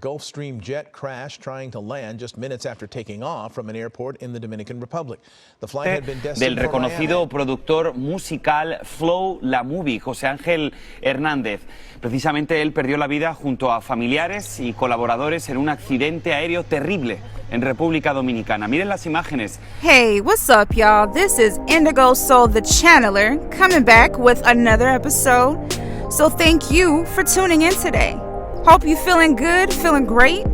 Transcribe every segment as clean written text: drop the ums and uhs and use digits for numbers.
Gulfstream jet crashed trying to land just minutes after taking off from an airport in the Dominican Republic. The flight had been destined del for reconocido Miami. productor musical Flow La Movie, José Ángel Hernández. Precisamente él perdió la vida junto a familiares y colaboradores en un accidente aéreo terrible en República Dominicana. Miren las imágenes. Hey, what's up, y'all? This is Indigo Soul the Channeler coming back with another episode. So thank you for tuning in today. Hope you feeling good, feeling great.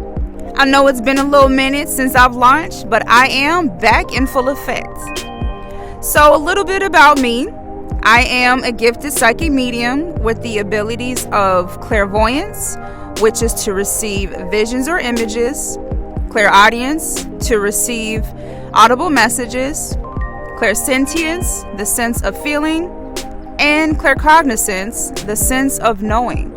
I know it's been a little minute since I've launched, but I am back in full effect. So a little bit about me. I am a gifted psychic medium with the abilities of clairvoyance, which is to receive visions or images, clairaudience, to receive audible messages, clairsentience, the sense of feeling, and claircognizance, the sense of knowing.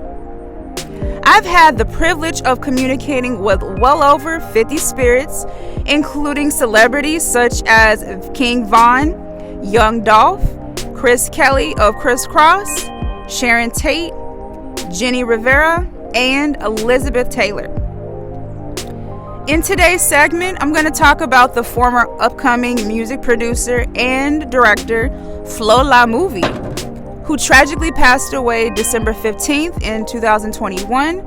I've had the privilege of communicating with well over 50 spirits, including celebrities such as King Von, Young Dolph, Chris Kelly of Criss Cross, Sharon Tate, Jenny Rivera, and Elizabeth Taylor. In today's segment, I'm going to talk about the former upcoming music producer and director Flow La Movie, who tragically passed away December 15th in 2021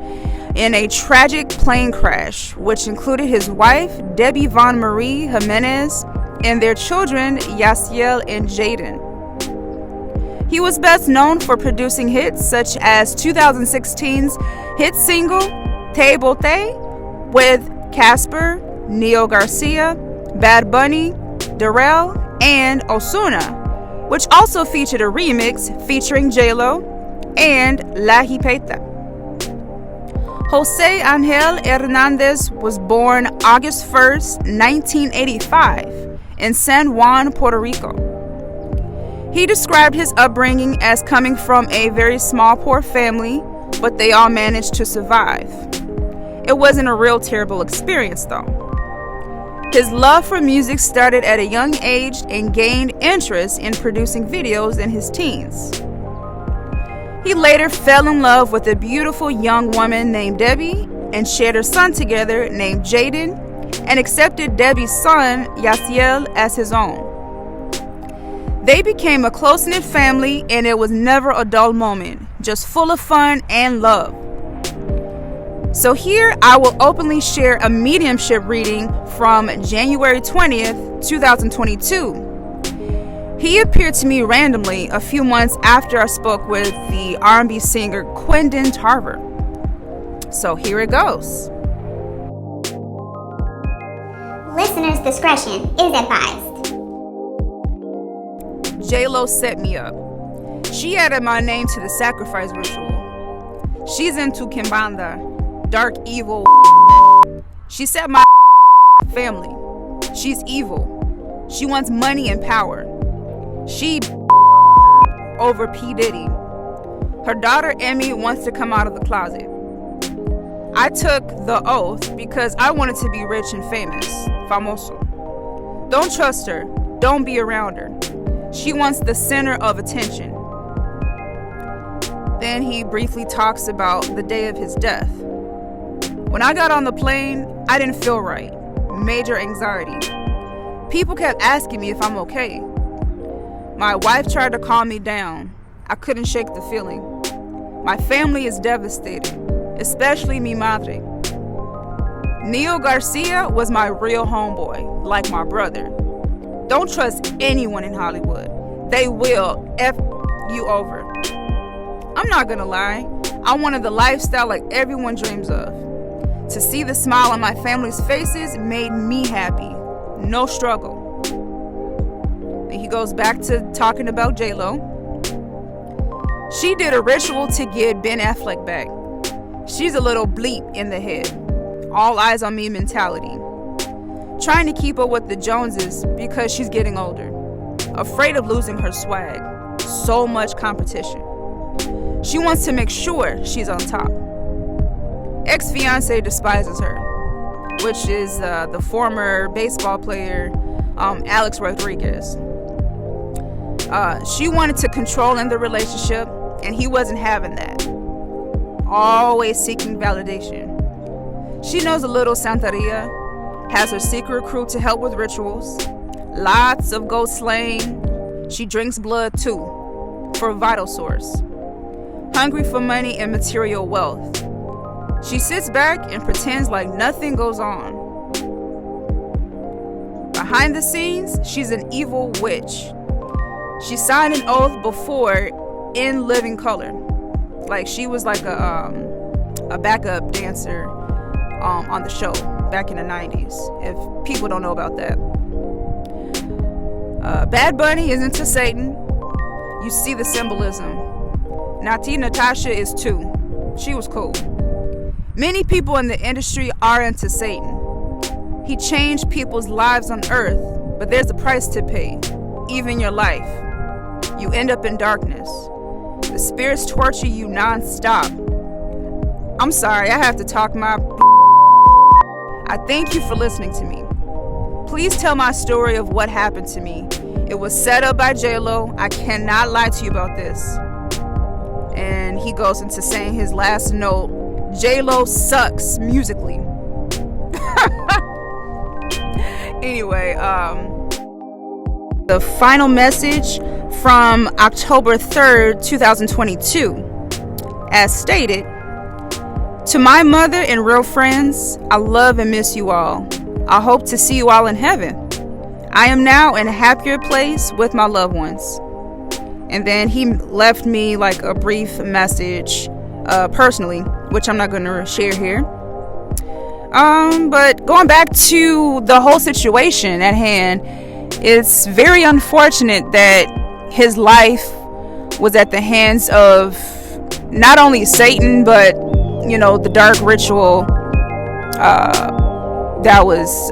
in a tragic plane crash, which included his wife, Debbie Von Marie Jimenez, and their children, Yassiel and Jayden. He was best known for producing hits such as 2016's hit single, Te Boté, with Casper, Neo Garcia, Bad Bunny, Darrell, and Ozuna, which also featured a remix featuring J-Lo and La Jipeta. José Ángel Hernández was born August 1st, 1985 in San Juan, Puerto Rico. He described his upbringing as coming from a very small, poor family, but they all managed to survive. It wasn't a real terrible experience, though. His love for music started at a young age and gained interest in producing videos in his teens. He later fell in love with a beautiful young woman named Debbie and shared a son together named Jayden and accepted Debbie's son, Yassiel, as his own. They became a close-knit family, and it was never a dull moment, just full of fun and love. So here I will openly share a mediumship reading from January 20th, 2022. He appeared to me randomly a few months after I spoke with the R&B singer Quindon Tarver. So here it goes. Listener's discretion is advised. J-Lo set me up. She added my name to the sacrifice ritual. She's into Kimbanda, dark evil. She said my family. She's evil. She wants money and power. She over P. Diddy. Her daughter Emmy wants to come out of the closet. I took the oath because I wanted to be rich and famous. Famoso. Don't trust her. Don't be around her. She wants the center of attention. Then he briefly talks about the day of his death. When I got on the plane, I didn't feel right. Major anxiety. People kept asking me if I'm okay. My wife tried to calm me down. I couldn't shake the feeling. My family is devastated, especially mi madre. Neo Garcia was my real homeboy, like my brother. Don't trust anyone in Hollywood. They will F you over. I'm not gonna lie. I wanted the lifestyle like everyone dreams of. To see the smile on my family's faces made me happy. No struggle. Then he goes back to talking about J-Lo. She did a ritual to get Ben Affleck back. She's a little bleep in the head. All eyes on me mentality. Trying to keep up with the Joneses because she's getting older. Afraid of losing her swag. So much competition. She wants to make sure she's on top. Ex-fiance despises her, which is the former baseball player Alex Rodriguez. She wanted to control in the relationship, and he wasn't having that. Always seeking validation. She knows a little Santeria, has her secret crew to help with rituals, lots of ghost slaying. She drinks blood too, for a vital source. Hungry for money and material wealth. She sits back and pretends like nothing goes on. Behind the scenes, she's an evil witch. She signed an oath before in living color. Like she was like a backup dancer on the show back in the 90s, if people don't know about that. Bad Bunny is into Satan. You see the symbolism. Nati Natasha is too. She was cool. Many people in the industry are into Satan. He changed people's lives on earth, but there's a price to pay, even your life. You end up in darkness. The spirits torture you non-stop. I'm sorry, I have to talk my I thank you for listening to me. Please tell my story of what happened to me. It was set up by J-Lo. I cannot lie to you about this. And he goes into saying his last note, J-Lo sucks musically. Anyway, the final message from October 3rd, 2022. As stated, to my mother and real friends, I love and miss you all. I hope to see you all in heaven. I am now in a happier place with my loved ones. And then he left me like a brief message personally, which I'm not going to share here. But going back to the whole situation at hand, it's very unfortunate that his life was at the hands of not only Satan, but, you know, the dark ritual that was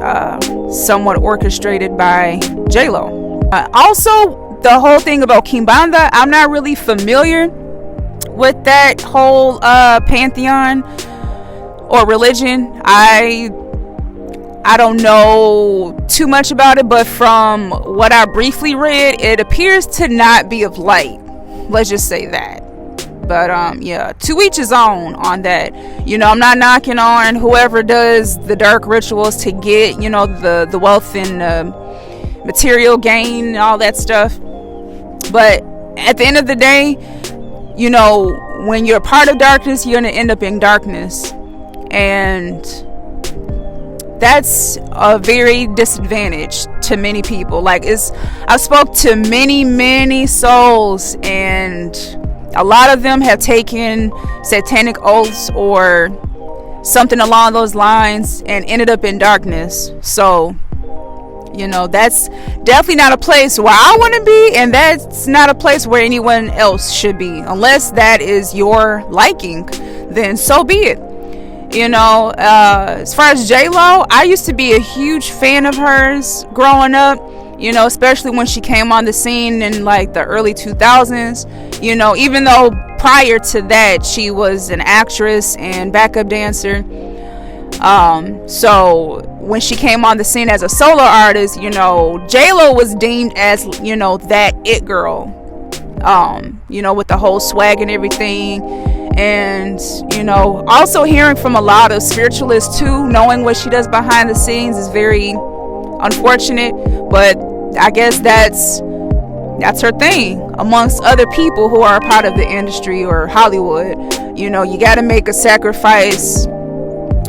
somewhat orchestrated by J-Lo. Also, the whole thing about Kimbanda, I'm not really familiar with that whole pantheon or religion. I don't know too much about it, but from what I briefly read, it appears to not be of light. Let's just say that. But yeah, to each his own on that. You know, I'm not knocking on whoever does the dark rituals to get, you know, the wealth and material gain and all that stuff. But at the end of the day, you know, when you're part of darkness, you're going to end up in darkness. And that's a very disadvantage to many people. Like, I've spoke to many souls, and a lot of them have taken satanic oaths or something along those lines and ended up in darkness. So, you know, that's definitely not a place where I want to be, and that's not a place where anyone else should be. Unless that is your liking, then so be it. You know, as far as J-Lo, I used to be a huge fan of hers growing up, you know, especially when she came on the scene in like the early 2000s, you know, even though prior to that she was an actress and backup dancer. So when she came on the scene as a solo artist, you know, J-Lo was deemed as, you know, that it girl, you know, with the whole swag and everything. And, you know, also hearing from a lot of spiritualists too, knowing what she does behind the scenes is very unfortunate, but I guess that's her thing amongst other people who are a part of the industry or Hollywood. You know, you got to make a sacrifice,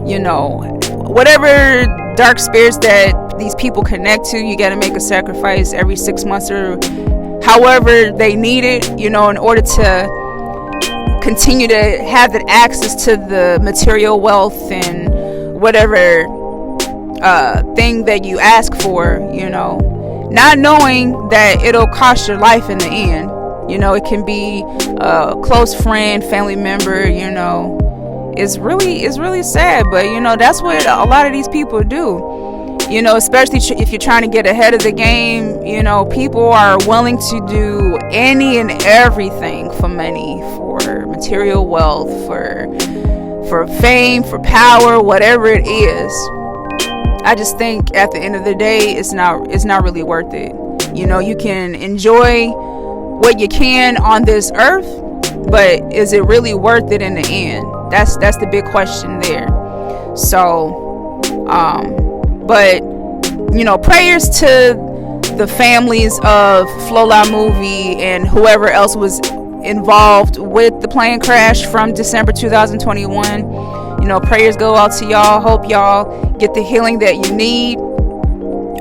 you know, whatever dark spirits that these people connect to, you got to make a sacrifice every 6 months or however they need it, you know, in order to continue to have that access to the material wealth and whatever thing that you ask for, you know, not knowing that it'll cost your life in the end. You know, it can be a close friend, family member, you know. It's really sad, but you know, that's what a lot of these people do. You know, especially if you're trying to get ahead of the game, you know, people are willing to do any and everything for money, for material wealth, for fame, for power, whatever it is. I just think at the end of the day, it's not really worth it. You know, you can enjoy what you can on this earth, but is it really worth it in the end? That's the big question there. So, but you know, prayers to the families of Flo La Movie and whoever else was involved with the plane crash from December 2021. You know, prayers go out to y'all. Hope y'all get the healing that you need.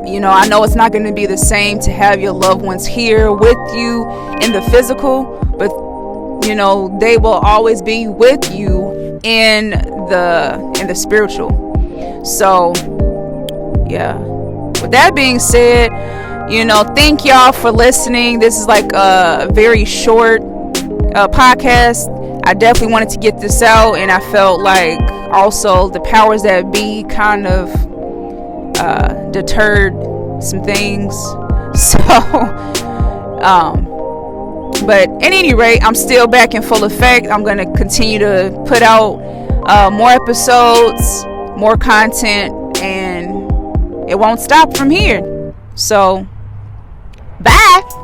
You know, I know it's not going to be the same to have your loved ones here with you in the physical, but you know, they will always be with you in the spiritual. So yeah, with that being said, you know, thank y'all for listening. This is like a very short podcast. I definitely wanted to get this out, and I felt like also the powers that be kind of deterred some things. So but at any rate, I'm still back in full effect. I'm going to continue to put out more episodes, more content, and it won't stop from here. So bye.